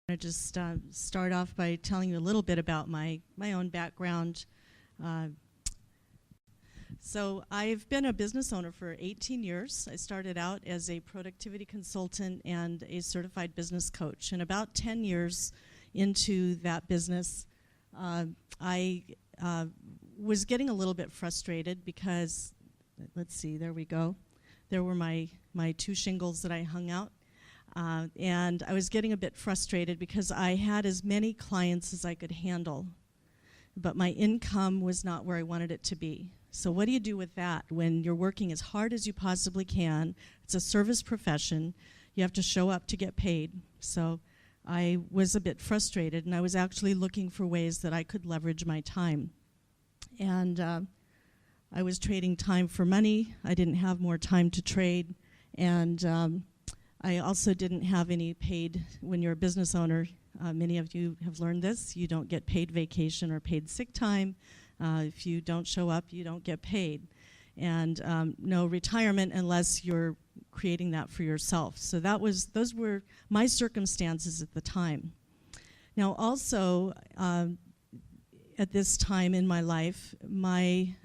I just start off by telling you a little bit about my own background. So I've been a business owner for 18 years. I started out as a productivity consultant and a certified business coach. And about 10 years into that business, I was getting a little bit frustrated because, let's see, there we go. There were my two shingles that I hung out. And I was getting a bit frustrated because I had as many clients as I could handle, but my income was not where I wanted it to be. So what do you do with that when you're working as hard as you possibly can? It's a service profession. You have to show up to get paid. So I was a bit frustrated, and I was actually looking for ways that I could leverage my time. And I was trading time for money. I didn't have more time to trade, and I also didn't have any paid. When you're a business owner, many of you have learned this, you don't get paid vacation or paid sick time. If you don't show up, you don't get paid. And no retirement unless you're creating that for yourself. So those were my circumstances at the time. Now also, at this time in my life, my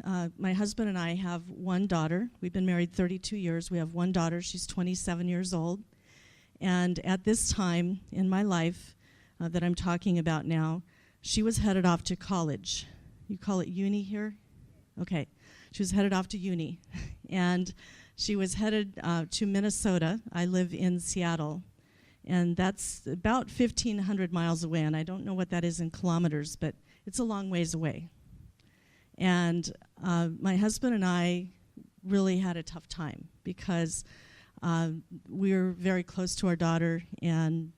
husband and I have one daughter. We've been married 32 years. We have one daughter. She's 27 years old. And at this time in my life that I'm talking about now, she was headed off to college. You call it uni here? Okay. She was headed off to uni. And she was headed to Minnesota. I live in Seattle. And that's about 1,500 miles away. And I don't know what that is in kilometers, but it's a long ways away. And my husband and I really had a tough time because we were very close to our daughter, and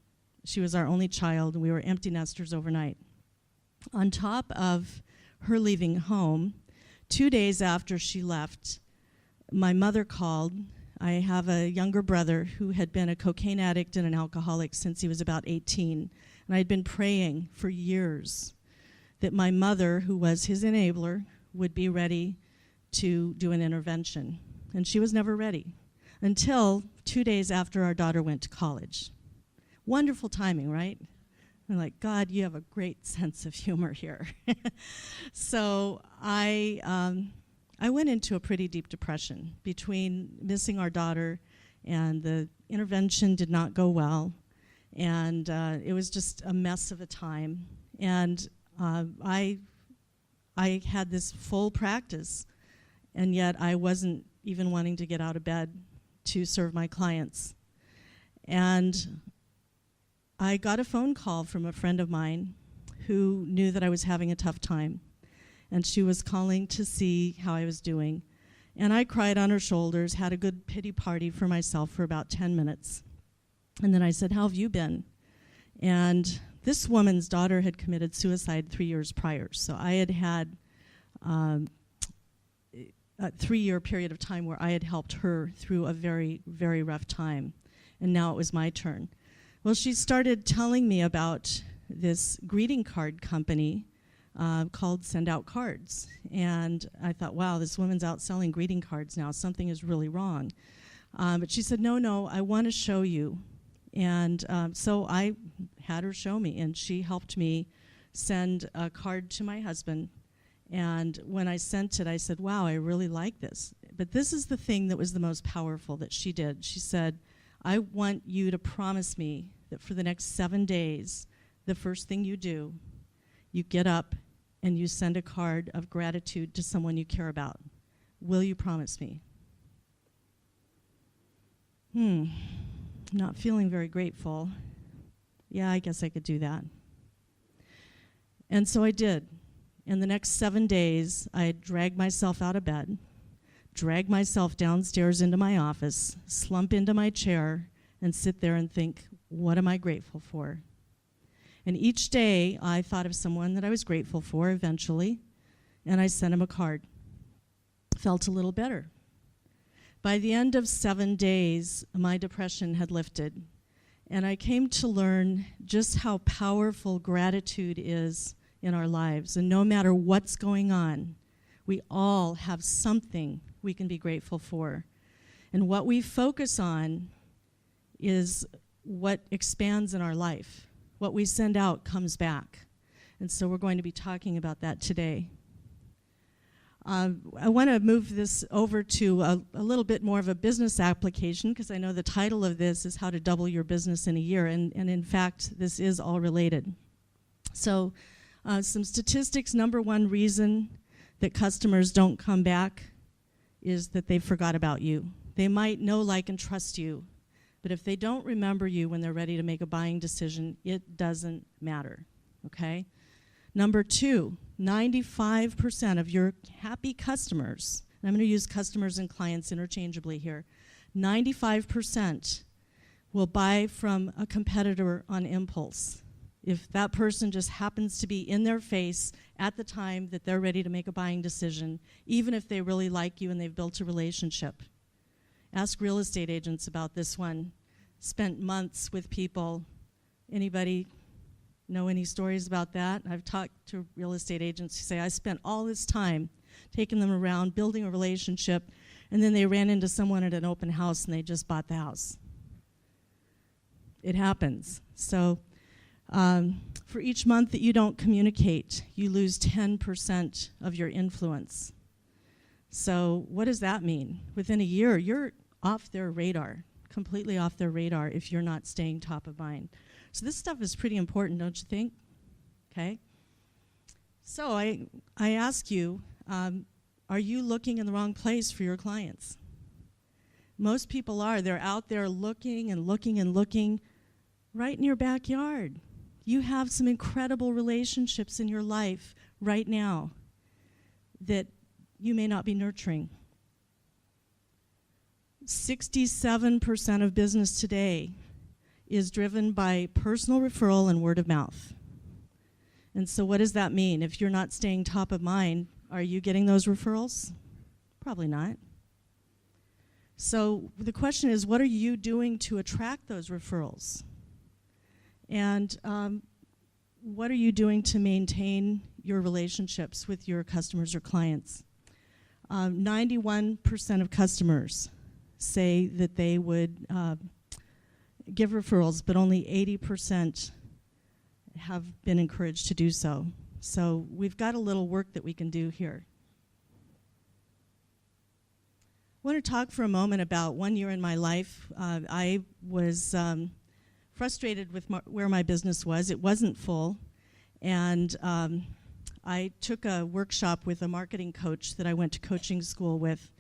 she was our only child, and we were empty nesters overnight. On top of her leaving home, 2 days after she left, my mother called. I have a younger brother who had been a cocaine addict and an alcoholic since he was about 18, and I had been praying for years that my mother, who was his enabler, would be ready to do an intervention. And she was never ready until 2 days after our daughter went to college. Wonderful timing, right? I'm like, God, you have a great sense of humor here. So I went into a pretty deep depression between missing our daughter, and the intervention did not go well, and it was just a mess of a time. And I had this full practice, and yet I wasn't even wanting to get out of bed to serve my clients. And I got a phone call from a friend of mine who knew that I was having a tough time, and she was calling to see how I was doing. And I cried on her shoulders, had a good pity party for myself for about 10 minutes. And then I said, "How have you been?" And this woman's daughter had committed suicide 3 years prior, so I had had a 3-year period of time where I had helped her through a very, very rough time, and now it was my turn. Well, she started telling me about this greeting card company called Send Out Cards, and I thought, wow, this woman's out selling greeting cards now. Something is really wrong. But she said, no, I want to show you. And so I had her show me, and she helped me send a card to my husband. And when I sent it, I said, wow, I really like this. But this is the thing that was the most powerful that she did. She said, I want you to promise me that for the next 7 days, the first thing you do, you get up and you send a card of gratitude to someone you care about. Will you promise me? Not feeling very grateful. Yeah, I guess I could do that. And so I did. In the next 7 days, I dragged myself out of bed, dragged myself downstairs into my office, slump into my chair, and sit there and think, what am I grateful for? And each day, I thought of someone that I was grateful for eventually, and I sent him a card. Felt a little better. By the end of 7 days, my depression had lifted, and I came to learn just how powerful gratitude is in our lives. And no matter what's going on, we all have something we can be grateful for. And what we focus on is what expands in our life. What we send out comes back. And so we're going to be talking about that today. I want to move this over to a little bit more of a business application, because I know the title of this is How to Double Your Business in a Year, and in fact, this is all related. So some statistics. Number one reason that customers don't come back is that they forgot about you. They might know, like, and trust you, but if they don't remember you when they're ready to make a buying decision, it doesn't matter, okay? Number two, 95% of your happy customers, and I'm going to use customers and clients interchangeably here, 95% will buy from a competitor on impulse. If that person just happens to be in their face at the time that they're ready to make a buying decision, even if they really like you and they've built a relationship. Ask real estate agents about this one. Spent months with people. Anybody know any stories about that? I've talked to real estate agents who say, I spent all this time taking them around, building a relationship, and then they ran into someone at an open house and they just bought the house. It happens. So for each month that you don't communicate, you lose 10% of your influence. So what does that mean? Within a year, you're off their radar, completely off their radar if you're not staying top of mind. So this stuff is pretty important, don't you think? Okay. So I ask you, are you looking in the wrong place for your clients? Most people are. They're out there looking and looking and looking right in your backyard. You have some incredible relationships in your life right now that you may not be nurturing. 67% of business today is driven by personal referral and word of mouth. And so what does that mean? If you're not staying top of mind, are you getting those referrals? Probably not. So the question is, what are you doing to attract those referrals? And what are you doing to maintain your relationships with your customers or clients? 91% of customers say that they would give referrals, but only 80% have been encouraged to do so. So we've got a little work that we can do here. I want to talk for a moment about 1 year in my life. I was frustrated with where my business was. It wasn't full. And I took a workshop with a marketing coach that I went to coaching school with.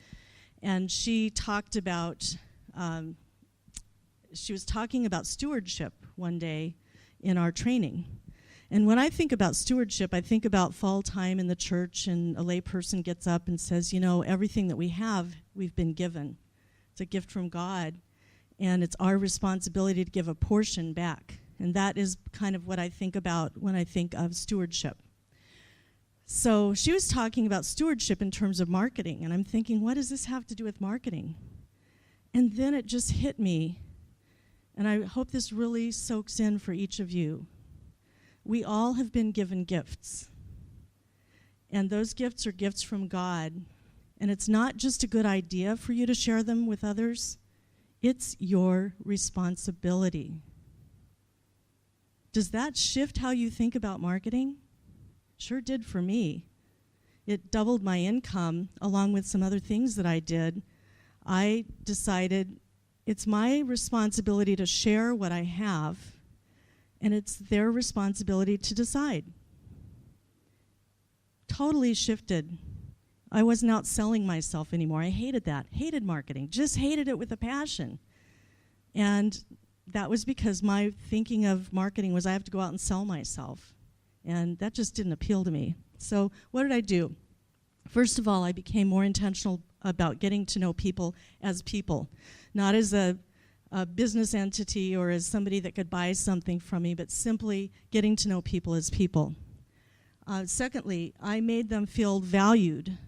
And she talked about, she was talking about stewardship one day in our training. And when I think about stewardship, I think about fall time in the church, and a lay person gets up and says, you know, everything that we have, we've been given. It's a gift from God, and it's our responsibility to give a portion back. And that is kind of what I think about when I think of stewardship. So she was talking about stewardship in terms of marketing, and I'm thinking, what does this have to do with marketing? And then it just hit me, and I hope this really soaks in for each of you. We all have been given gifts, and those gifts are gifts from God, and it's not just a good idea for you to share them with others. It's your responsibility. Does that shift how you think about marketing? Sure did for me. It doubled my income along with some other things that I did. I decided it's my responsibility to share what I have, and it's their responsibility to decide. Totally shifted. I wasn't out selling myself anymore. I hated that. Hated marketing. Just hated it with a passion. And that was because my thinking of marketing was I have to go out and sell myself. And that just didn't appeal to me. So what did I do? First of all, I became more intentional about getting to know people, not as a business entity or as somebody that could buy something from me, but simply getting to know people as people. Secondly, I made them feel valued,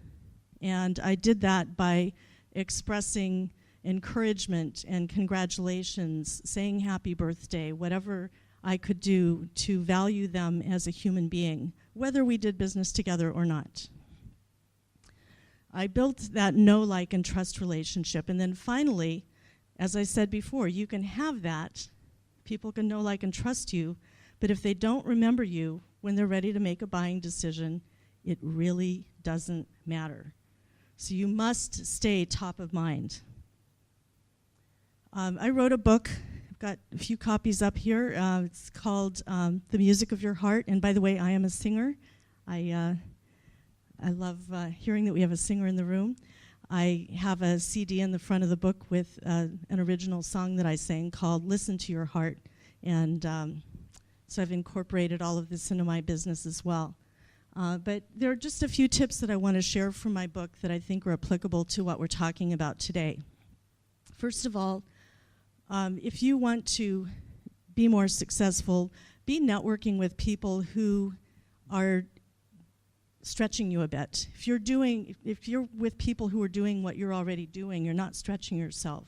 and I did that by expressing encouragement and congratulations, saying happy birthday, whatever I could do to value them as a human being, whether we did business together or not. I built that know, like, and trust relationship. And then finally, as I said before, you can have that. People can know, like, and trust you, But if they don't remember you when they're ready to make a buying decision, it really doesn't matter. So you must stay top of mind. I wrote a book. I've got a few copies up here. It's called The Music of Your Heart. And by the way, I am a singer. I love hearing that we have a singer in the room. I have a CD in the front of the book with an original song that I sang called Listen to Your Heart. And so I've incorporated all of this into my business as well. But there are just a few tips that I want to share from my book that I think are applicable to what we're talking about today. First of all, if you want to be more successful, be networking with people who are stretching you a bit. If you're with people who are doing what you're already doing, you're not stretching yourself.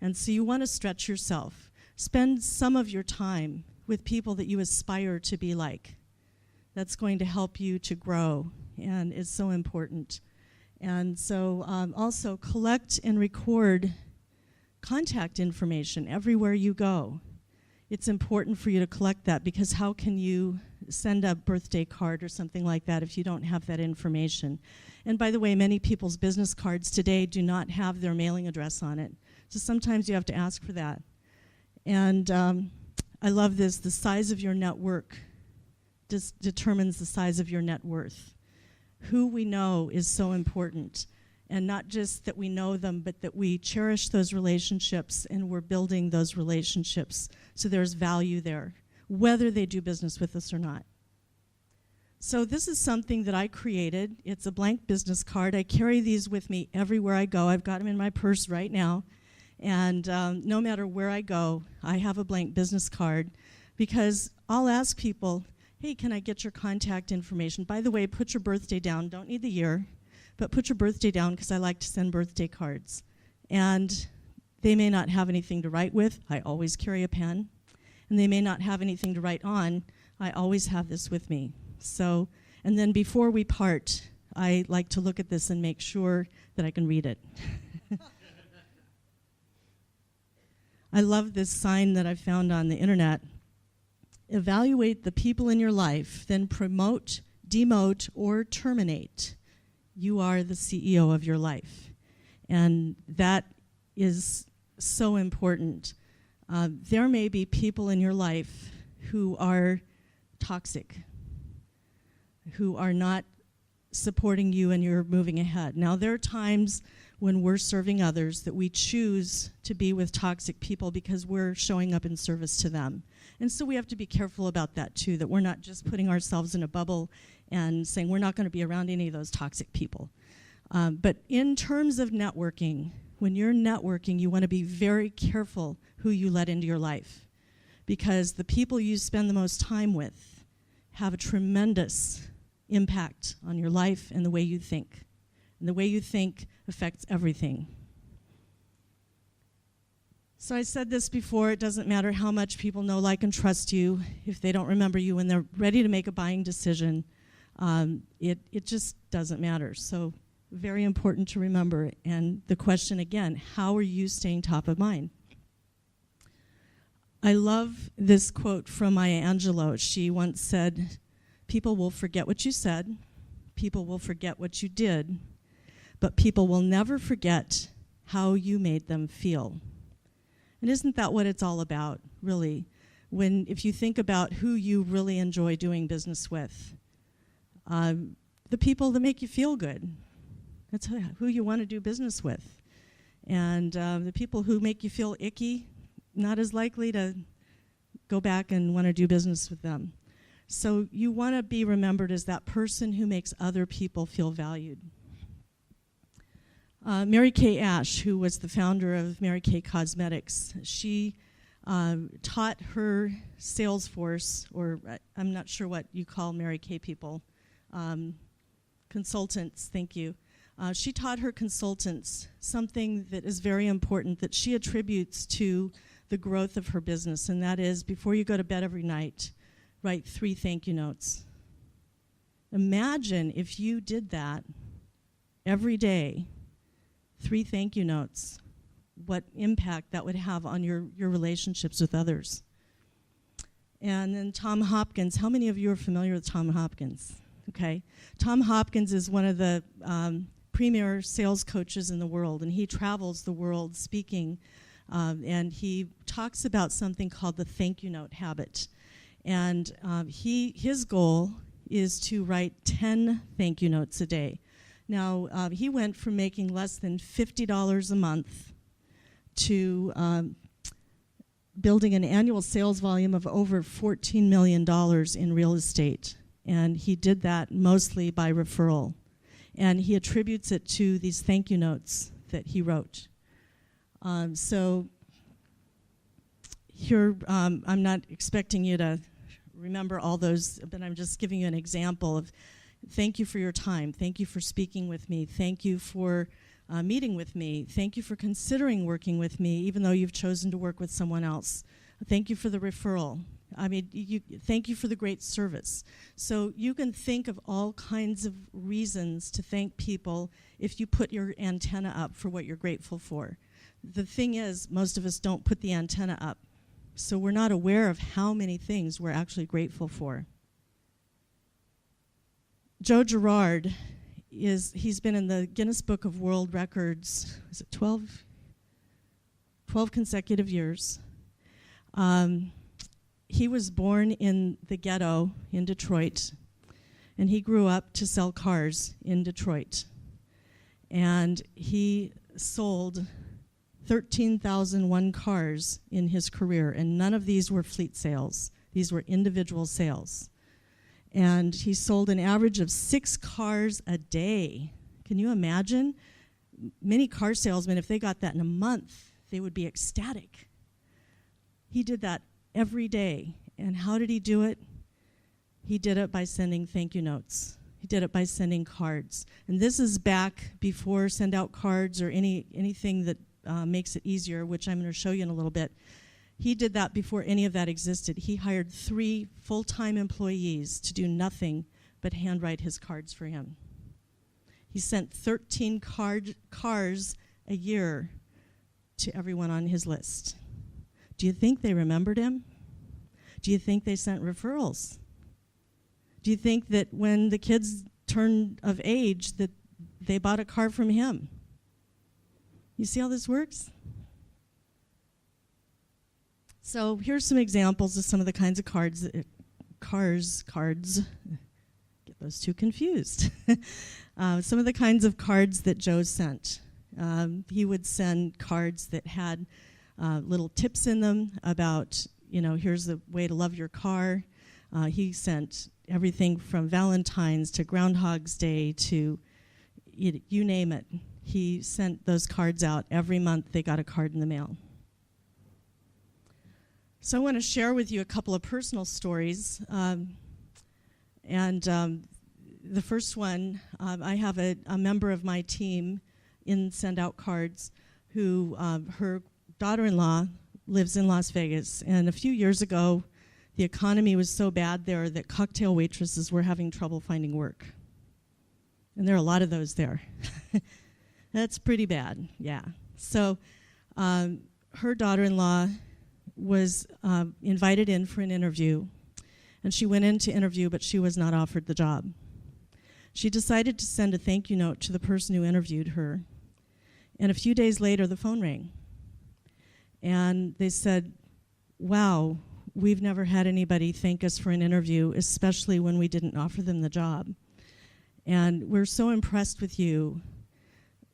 And so you want to stretch yourself. Spend some of your time with people that you aspire to be like. That's going to help you to grow and is so important. And so also collect and record contact information everywhere you go. It's important for you to collect that, because how can you send a birthday card or something like that if you don't have that information? And by the way, many people's business cards today do not have their mailing address on it. So sometimes you have to ask for that. And I love this, the size of your network determines the size of your net worth. Who we know is so important. And not just that we know them, but that we cherish those relationships and we're building those relationships. So there's value there, whether they do business with us or not. So this is something that I created. It's a blank business card. I carry these with me everywhere I go. I've got them in my purse right now. And no matter where I go, I have a blank business card, because I'll ask people, hey, can I get your contact information? By the way, put your birthday down. Don't need the year. But put your birthday down, because I like to send birthday cards. And they may not have anything to write with. I always carry a pen. And they may not have anything to write on. I always have this with me. So, and then before we part, I like to look at this and make sure that I can read it. I love this sign that I found on the internet. Evaluate the people in your life, then promote, demote, or terminate. You are the CEO of your life. And that is so important. There may be people in your life who are toxic, who are not supporting you and you're moving ahead. Now, there are times when we're serving others that we choose to be with toxic people because we're showing up in service to them. And so we have to be careful about that too, that we're not just putting ourselves in a bubble and saying we're not going to be around any of those toxic people. But in terms of networking, when you're networking, you want to be very careful who you let into your life, because the people you spend the most time with have a tremendous impact on your life and the way you think. And the way you think affects everything. So I said this before, it doesn't matter how much people know, like, and trust you. If they don't remember you when they're ready to make a buying decision, it just doesn't matter. So very important to remember. And the question again, how are you staying top of mind? I love this quote from Maya Angelou. She once said, people will forget what you said, people will forget what you did, but people will never forget how you made them feel. And isn't that what it's all about, really? If you think about who you really enjoy doing business with, the people that make you feel good, that's who you want to do business with. And the people who make you feel icky, not as likely to go back and want to do business with them. So you want to be remembered as that person who makes other people feel valued. Mary Kay Ash, who was the founder of Mary Kay Cosmetics, she taught her sales force, or I'm not sure what you call Mary Kay people, consultants, thank you. She taught her consultants something that is very important that she attributes to the growth of her business, and that is, before you go to bed every night, write 3 thank you notes. Imagine if you did that every day, 3 thank you notes, what impact that would have on your relationships with others. And then Tom Hopkins. How many of you are familiar with Tom Hopkins? Okay. Tom Hopkins is one of the premier sales coaches in the world, and he travels the world speaking, and he talks about something called the thank you note habit. And his goal is to write 10 thank you notes a day. Now, he went from making less than $50 a month to building an annual sales volume of over $14 million in real estate. And he did that mostly by referral. And he attributes it to these thank you notes that he wrote. So here, I'm not expecting you to remember all those, but I'm just giving you an example of thank you for your time. Thank you for speaking with me. Thank you for meeting with me. Thank you for considering working with me, even though you've chosen to work with someone else. Thank you for the referral. I mean, thank you for the great service. So you can think of all kinds of reasons to thank people if you put your antenna up for what you're grateful for. The thing is, most of us don't put the antenna up. So we're not aware of how many things we're actually grateful for. Joe Girard, he's been in the Guinness Book of World Records, is it 12 consecutive years. He was born in the ghetto in Detroit, and he grew up to sell cars in Detroit. And he sold 13,001 cars in his career, and none of these were fleet sales. These were individual sales. And he sold an average of 6 cars a day. Can you imagine? Many car salesmen, if they got that in a month, they would be ecstatic. He did that every day. And how did he do it? He did it by sending thank you notes. He did it by sending cards. And this is back before send out cards or anything that makes it easier, which I'm going to show you in a little bit. He did that before any of that existed. He hired 3 full-time employees to do nothing but handwrite his cards for him. He sent 13 cars a year to everyone on his list. Do you think they remembered him? Do you think they sent referrals? Do you think that when the kids turned of age that they bought a car from him? You see how this works? So here's some examples of some of the kinds of cards, get those two confused. Some of the kinds of cards that Joe sent. He would send cards that had little tips in them about, here's the way to love your car. He sent everything from Valentine's to Groundhog's Day to you name it. He sent those cards out. Every month they got a card in the mail. So I want to share with you a couple of personal stories. The first one, I have a member of my team in Send Out Cards who her daughter-in-law lives in Las Vegas. And a few years ago, the economy was so bad there that cocktail waitresses were having trouble finding work. And there are a lot of those there. That's pretty bad, yeah. So her daughter-in-law was invited in for an interview, and she went in to interview, but she was not offered the job. She decided to send a thank you note to the person who interviewed her, and a few days later the phone rang. And they said, wow, we've never had anybody thank us for an interview, especially when we didn't offer them the job. And we're so impressed with you.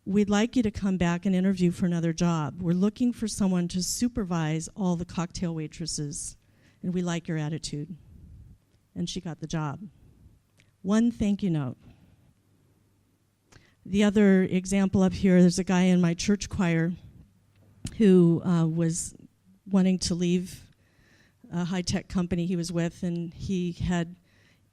We'd like you to come back and interview for another job. We're looking for someone to supervise all the cocktail waitresses, and we like your attitude. And she got the job. One thank you note. The other example up here, there's a guy in my church choir who was wanting to leave a high-tech company he was with, and he had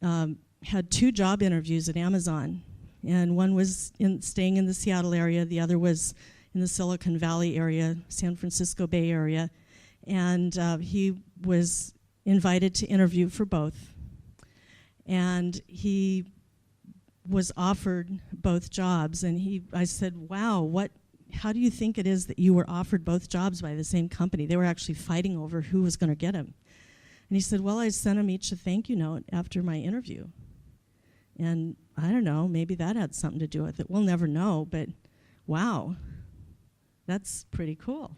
2 job interviews at Amazon. And one was staying in the Seattle area, the other was in the Silicon Valley area, San Francisco Bay Area. And he was invited to interview for both. And he was offered both jobs. And I said, wow, how do you think it is that you were offered both jobs by the same company? They were actually fighting over who was going to get him. And he said, well, I sent them each a thank you note after my interview. And I don't know, maybe that had something to do with it. We'll never know, but wow, that's pretty cool.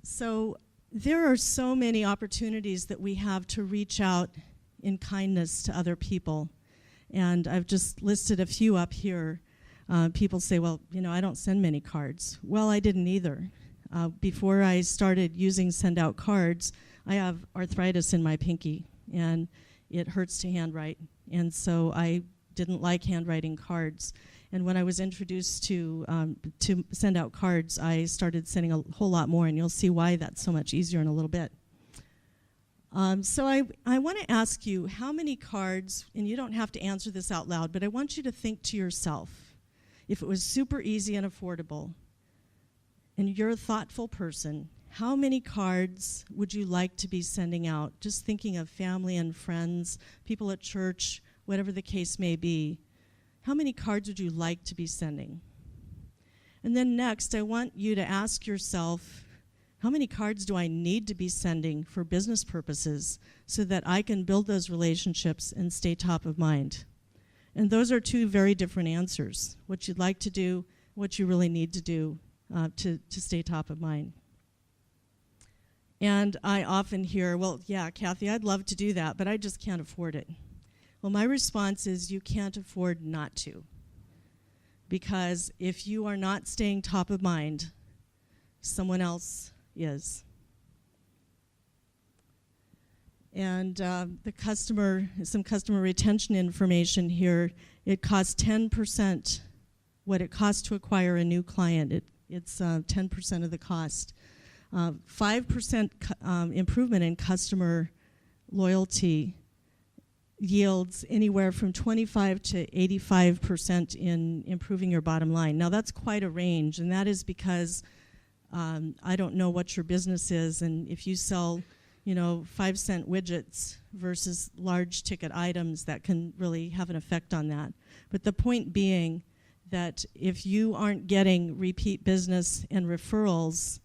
So there are so many opportunities that we have to reach out in kindness to other people. And I've just listed a few up here. People say, well, I don't send many cards. Well, I didn't either. Before I started using send out cards, I have arthritis in my pinky, and it hurts to handwrite. And so I didn't like handwriting cards. And when I was introduced to send out cards, I started sending a whole lot more, and you'll see why that's so much easier in a little bit. So I want to ask you, how many cards, and you don't have to answer this out loud, but I want you to think to yourself, if it was super easy and affordable, and you're a thoughtful person, how many cards would you like to be sending out? Just thinking of family and friends, people at church, whatever the case may be. How many cards would you like to be sending? And then next, I want you to ask yourself, how many cards do I need to be sending for business purposes so that I can build those relationships and stay top of mind? And those are two very different answers, what you'd like to do, what you really need to do to stay top of mind. And I often hear, well, yeah, Kathy, I'd love to do that, but I just can't afford it. Well, my response is you can't afford not to. Because if you are not staying top of mind, someone else is. And some customer retention information here. It costs 10% what it costs to acquire a new client. It's 10% of the cost. 5% improvement in customer loyalty yields anywhere from 25 to 85% in improving your bottom line. Now that's quite a range, and that is because I don't know what your business is, and if you sell 5-cent widgets versus large ticket items, that can really have an effect on that. But the point being that if you aren't getting repeat business and referrals,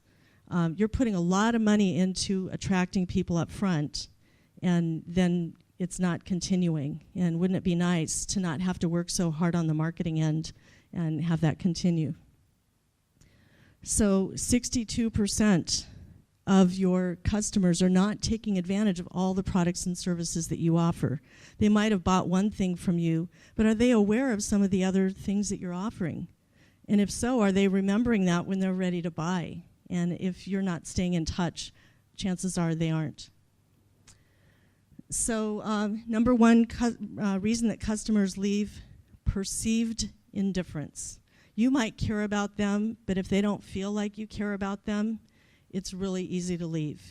you're putting a lot of money into attracting people up front, and then it's not continuing. And wouldn't it be nice to not have to work so hard on the marketing end and have that continue? So 62% of your customers are not taking advantage of all the products and services that you offer. They might have bought one thing from you, but are they aware of some of the other things that you're offering? And if so, are they remembering that when they're ready to buy? And if you're not staying in touch, chances are they aren't. So number one reason that customers leave, perceived indifference. You might care about them, but if they don't feel like you care about them, it's really easy to leave.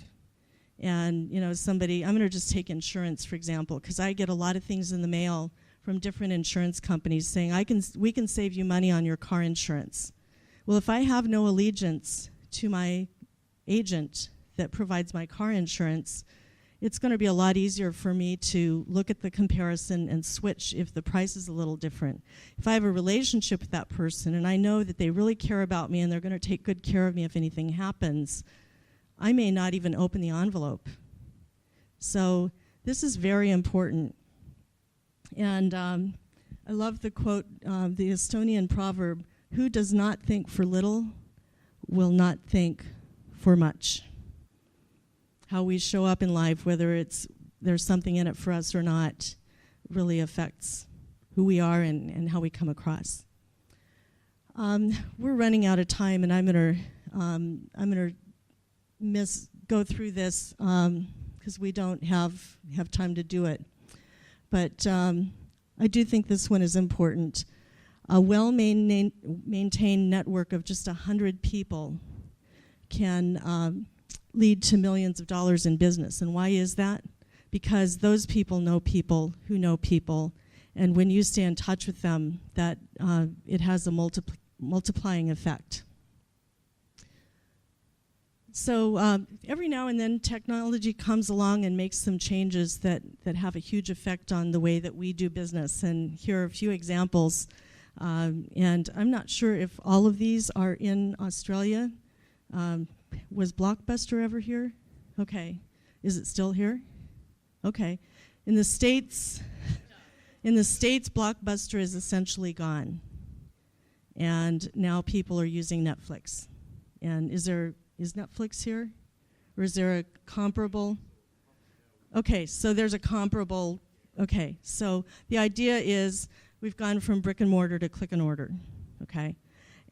And I'm going to just take insurance, for example, because I get a lot of things in the mail from different insurance companies saying, we can save you money on your car insurance. Well, if I have no allegiance to my agent that provides my car insurance, it's going to be a lot easier for me to look at the comparison and switch if the price is a little different. If I have a relationship with that person and I know that they really care about me and they're going to take good care of me if anything happens, I may not even open the envelope. So this is very important. And I love the quote, the Estonian proverb, "Who does not think for little will not think for much." How we show up in life, whether there's something in it for us or not, really affects who we are and how we come across. We're running out of time, and I'm gonna go through this because we don't have time to do it. But I do think this one is important. A well-maintained network of just 100 people can lead to millions of dollars in business. And why is that? Because those people know people who know people, and when you stay in touch with them, that it has a multiplying effect. So every now and then technology comes along and makes some changes that have a huge effect on the way that we do business. And here are a few examples. And I'm not sure if all of these are in Australia. Was Blockbuster ever here? Okay. Is it still here? Okay. In the States, Blockbuster is essentially gone. And now people are using Netflix. And is Netflix here? Or is there a comparable? Okay, so there's a comparable. Okay, so the idea is we've gone from brick and mortar to click and order. Okay,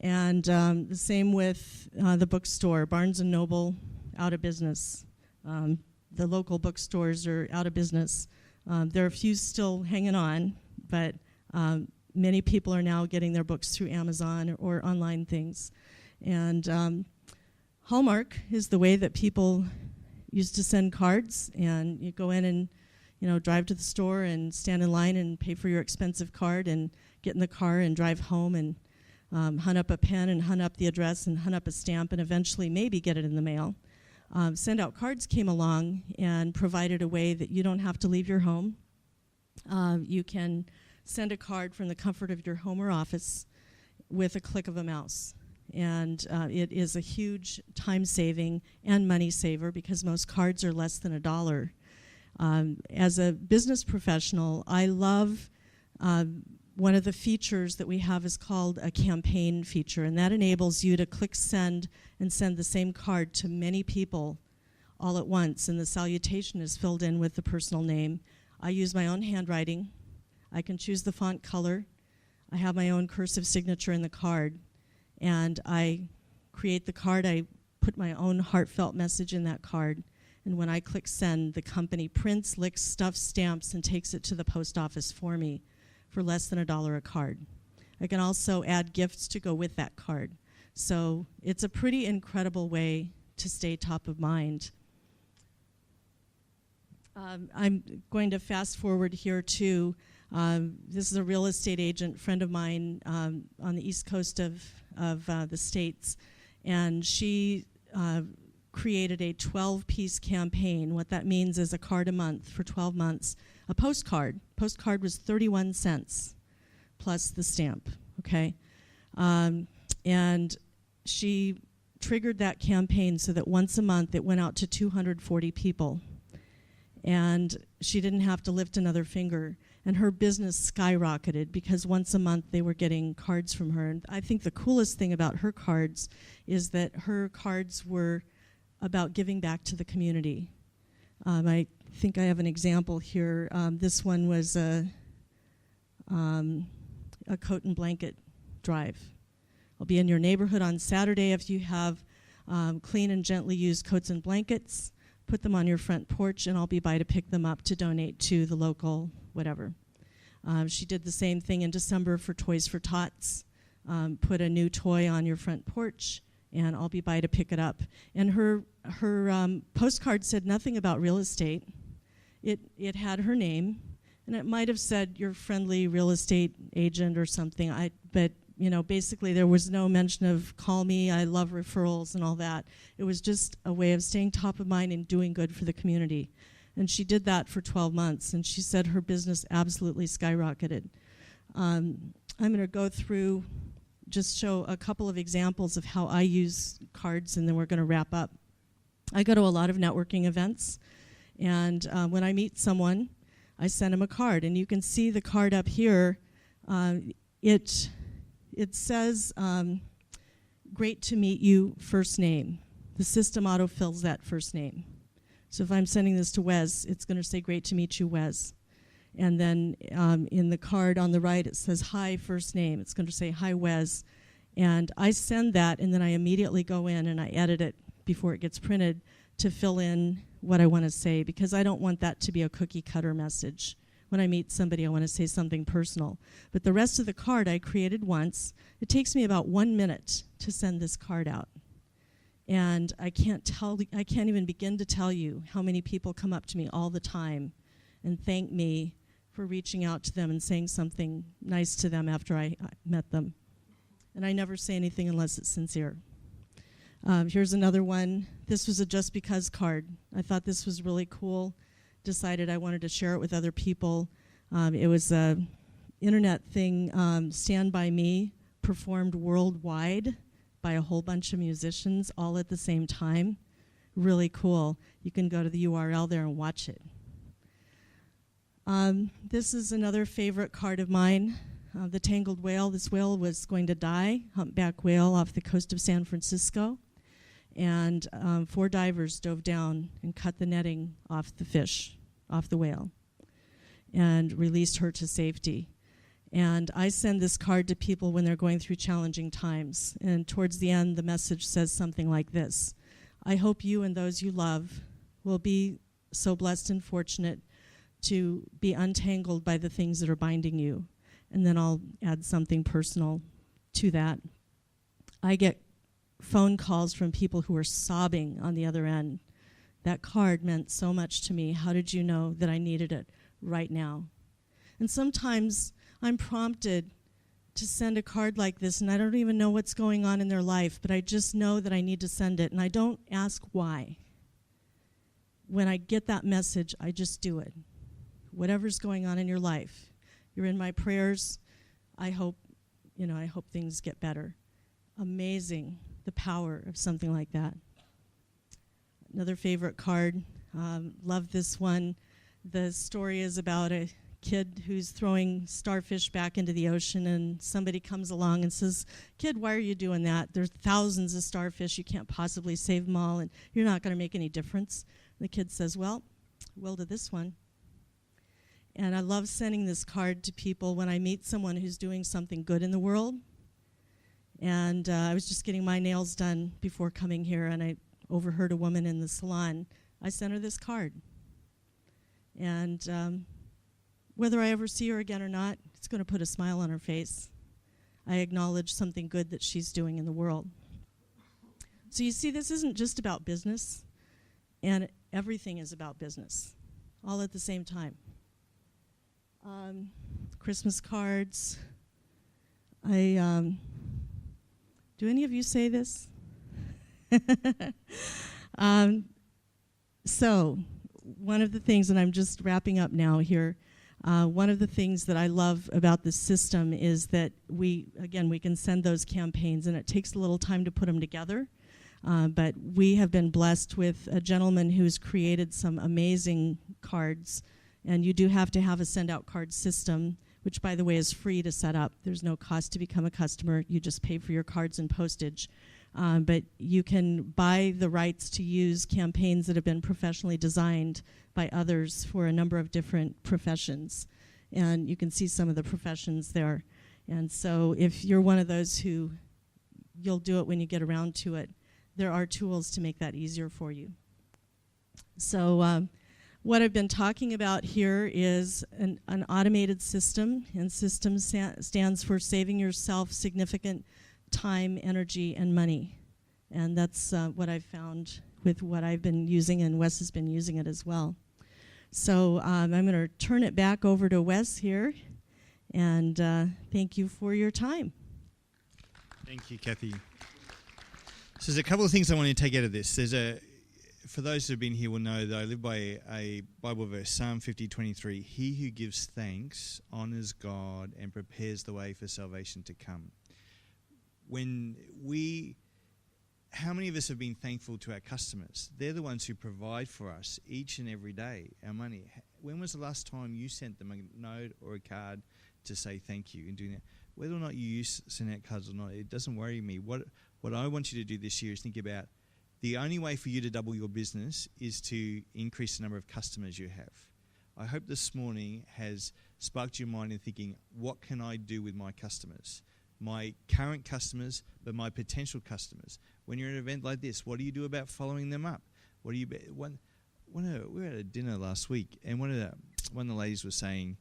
and the same with the bookstore. Barnes and Noble, out of business. The local bookstores are out of business. There are a few still hanging on, but many people are now getting their books through Amazon or online things. And Hallmark is the way that people used to send cards, and you go in and drive to the store and stand in line and pay for your expensive card and get in the car and drive home and hunt up a pen and hunt up the address and hunt up a stamp and eventually maybe get it in the mail. Send out cards came along and provided a way that you don't have to leave your home. You can send a card from the comfort of your home or office with a click of a mouse. And it is a huge time-saving and money saver because most cards are less than $1. As a business professional, I love one of the features that we have is called a campaign feature, and that enables you to click send and send the same card to many people all at once, and the salutation is filled in with the personal name. I use my own handwriting. I can choose the font color. I have my own cursive signature in the card, and I create the card. I put my own heartfelt message in that card, and when I click send, the company prints, licks, stuffs, stamps, and takes it to the post office for me for less than $1 a card. I can also add gifts to go with that card. So it's a pretty incredible way to stay top of mind. I'm going to fast forward here too. This is a real estate agent friend of mine on the east coast of the States, and she created a 12-piece campaign. What that means is a card a month for 12 months. A postcard. Postcard was 31 cents plus the stamp, okay? And she triggered that campaign so that once a month it went out to 240 people. And she didn't have to lift another finger. And her business skyrocketed because once a month they were getting cards from her. And I think the coolest thing about her cards is that her cards were about giving back to the community. I think I have an example here. This one was a coat and blanket drive. I'll be in your neighborhood on Saturday. If you have clean and gently used coats and blankets, put them on your front porch, and I'll be by to pick them up to donate to the local whatever. She did the same thing in December for Toys for Tots. Put a new toy on your front porch, and I'll be by to pick it up. And her postcard said nothing about real estate. It had her name, and it might have said your friendly real estate agent or something. But basically there was no mention of call me, I love referrals and all that. It was just a way of staying top of mind and doing good for the community. And she did that for 12 months, and she said her business absolutely skyrocketed. I'm going to go through, just show a couple of examples of how I use cards, and then we're going to wrap up. I go to a lot of networking events, and when I meet someone, I send them a card, and you can see the card up here. It says, great to meet you, first name. The system autofills that first name. So if I'm sending this to Wes, it's going to say, great to meet you, Wes. And then in the card on the right, it says, hi, first name. It's going to say, hi, Wes. And I send that, and then I immediately go in and I edit it before it gets printed to fill in what I want to say, because I don't want that to be a cookie-cutter message. When I meet somebody, I want to say something personal. But the rest of the card I created once. It takes me about 1 minute to send this card out. And I can't even begin to tell you how many people come up to me all the time and thank me for reaching out to them and saying something nice to them after I met them. And I never say anything unless it's sincere. Here's another one. This was a just because card. I thought this was really cool. Decided I wanted to share it with other people. It was an internet thing, Stand By Me, performed worldwide by a whole bunch of musicians all at the same time. really cool. You can go to the URL there and watch it. This is another favorite card of mine, the tangled whale. This whale was going to die, humpback whale off the coast of San Francisco. And 4 divers dove down and cut the netting off the fish, off the whale, and released her to safety. And I send this card to people when they're going through challenging times. And towards the end, the message says something like this: I hope you and those you love will be so blessed and fortunate to be untangled by the things that are binding you. And then I'll add something personal to that. I get phone calls from people who are sobbing on the other end. That card meant so much to me. How did you know that I needed it right now? And sometimes I'm prompted to send a card like this, and I don't even know what's going on in their life, but I just know that I need to send it, and I don't ask why. When I get that message, I just do it. Whatever's going on in your life, you're in my prayers. I hope things get better. Amazing, the power of something like that. Another favorite card, love this one. The story is about a kid who's throwing starfish back into the ocean, and somebody comes along and says, "Kid, why are you doing that? There's thousands of starfish. You can't possibly save them all, and you're not going to make any difference." And the kid says, "Well, will to this one." And I love sending this card to people when I meet someone who's doing something good in the world. And I was just getting my nails done before coming here, and I overheard a woman in the salon. I sent her this card. And whether I ever see her again or not, it's going to put a smile on her face. I acknowledge something good that she's doing in the world. So you see, this isn't just about business, and everything is about business, all at the same time. Christmas cards. Do any of you say this? So, one of the things, and I'm just wrapping up now here, one of the things that I love about this system is that we can send those campaigns, and it takes a little time to put them together. But we have been blessed with a gentleman who's created some amazing cards, and you do have to have a send-out card system, which, by the way, is free to set up. There's no cost to become a customer. You just pay for your cards and postage. But you can buy the rights to use campaigns that have been professionally designed by others for a number of different professions. And you can see some of the professions there. And so if you're one of those who you'll do it when you get around to it, there are tools to make that easier for you. So what I've been talking about here is an automated system, and system stands for saving yourself significant time, energy, and money. And that's what I've found with what I've been using, and Wes has been using it as well. So I'm going to turn it back over to Wes here, and thank you for your time. Thank you, Kathy. So there's a couple of things I want to take out of this. For those who have been here will know that I live by a Bible verse, Psalm 50:23. He who gives thanks honors God and prepares the way for salvation to come. How many of us have been thankful to our customers? They're the ones who provide for us each and every day, our money. When was the last time you sent them a note or a card to say thank you and doing that? Whether or not you send out cards or not, it doesn't worry me. What I want you to do this year is think about the only way for you to double your business is to increase the number of customers you have. I hope this morning has sparked your mind in thinking, what can I do with my customers? My current customers, but my potential customers. When you're at an event like this, what do you do about following them up? We were at a dinner last week, and one of the ladies was saying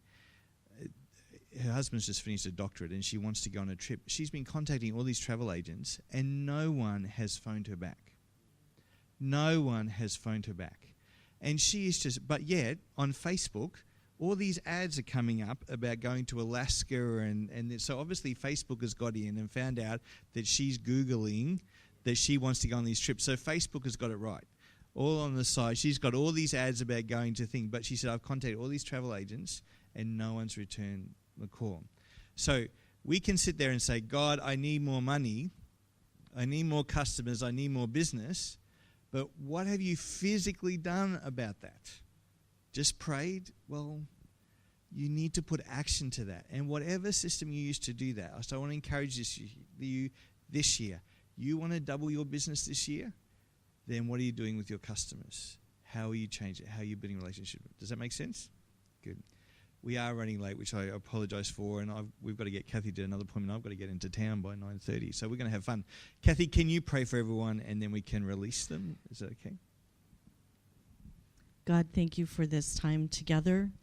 her husband's just finished a doctorate and she wants to go on a trip. She's been contacting all these travel agents, and no one has phoned her back. No one has phoned her back. And she is just, but yet on Facebook, all these ads are coming up about going to Alaska, and so obviously Facebook has got in and found out that she's Googling that she wants to go on these trips. So Facebook has got it right. All on the side, she's got all these ads about going to things, but she said, I've contacted all these travel agents and no one's returned the call. So we can sit there and say, God, I need more money, I need more customers, I need more business. But what have you physically done about that? Just prayed? Well, you need to put action to that. And whatever system you use to do that, so I want to encourage you this year. You want to double your business this year? Then what are you doing with your customers? How are you changing it? How are you building a relationship? Does that make sense? Good. We are running late, which I apologise for, and we've got to get Kathy to another appointment. I've got to get into town by 9:30, so we're going to have fun. Kathy, can you pray for everyone, and then we can release them? Is that okay? God, thank you for this time together.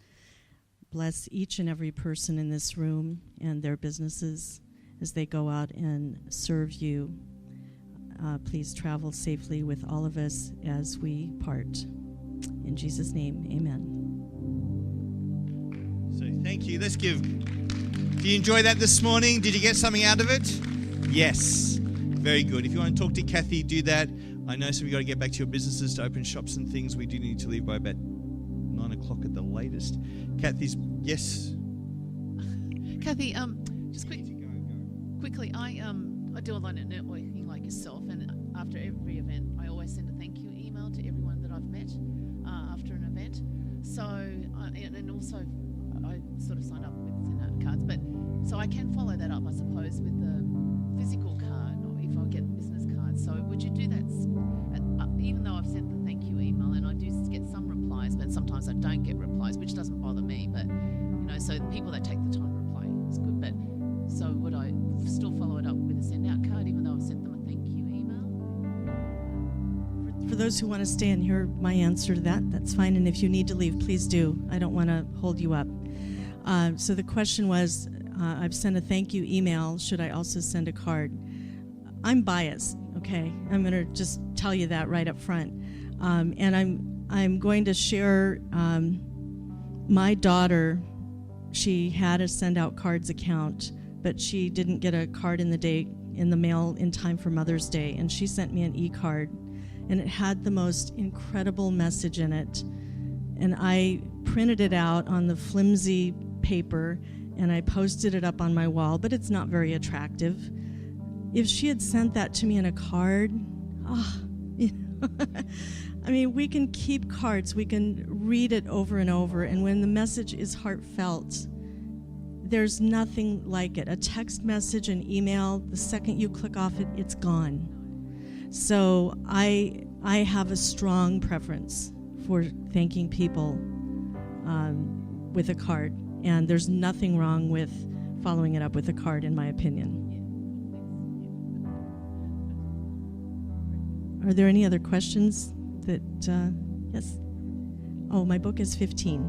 Bless each and every person in this room and their businesses as they go out and serve you. Please travel safely with all of us as we part. In Jesus' name, amen. So thank you. Let's give. Do you enjoy that this morning? Did you get something out of it? Yes. Very good. If you want to talk to Kathy, do that. I know some of you got to get back to your businesses to open shops and things. We do need to leave by about 9 o'clock at the latest. Kathy's, yes? Kathy, just quickly, I do a lot of networking like yourself, and after every event, I always send a thank you email to everyone that I've met after an event. So, and also, I sort of signed up with send out cards, but so I can follow that up, I suppose, with the physical card, or if I get business cards. So, would you do that? Even though I've sent the thank you email, and I do get some replies, but sometimes I don't get replies, which doesn't bother me. But so the people that take the time to reply is good. But so would I still follow it up with a send out card, even though I've sent them a thank you email? For those who want to stay and hear my answer to that, that's fine. And if you need to leave, please do. I don't want to hold you up. So the question was, I've sent a thank you email. Should I also send a card? I'm biased, okay? I'm going to just tell you that right up front. And I'm going to share my daughter. She had a send out cards account, but she didn't get a card in the mail in time for Mother's Day, and she sent me an e-card, and it had the most incredible message in it. And I printed it out on the flimsy paper, and I posted it up on my wall, but it's not very attractive. If she had sent that to me in a card, I mean, we can keep cards, we can read it over and over, and when the message is heartfelt, there's nothing like it. A text message, an email, the second you click off it, it's gone. So I have a strong preference for thanking people with a card, and there's nothing wrong with following it up with a card, in my opinion. Are there any other questions? Yes. Oh, my book is 15.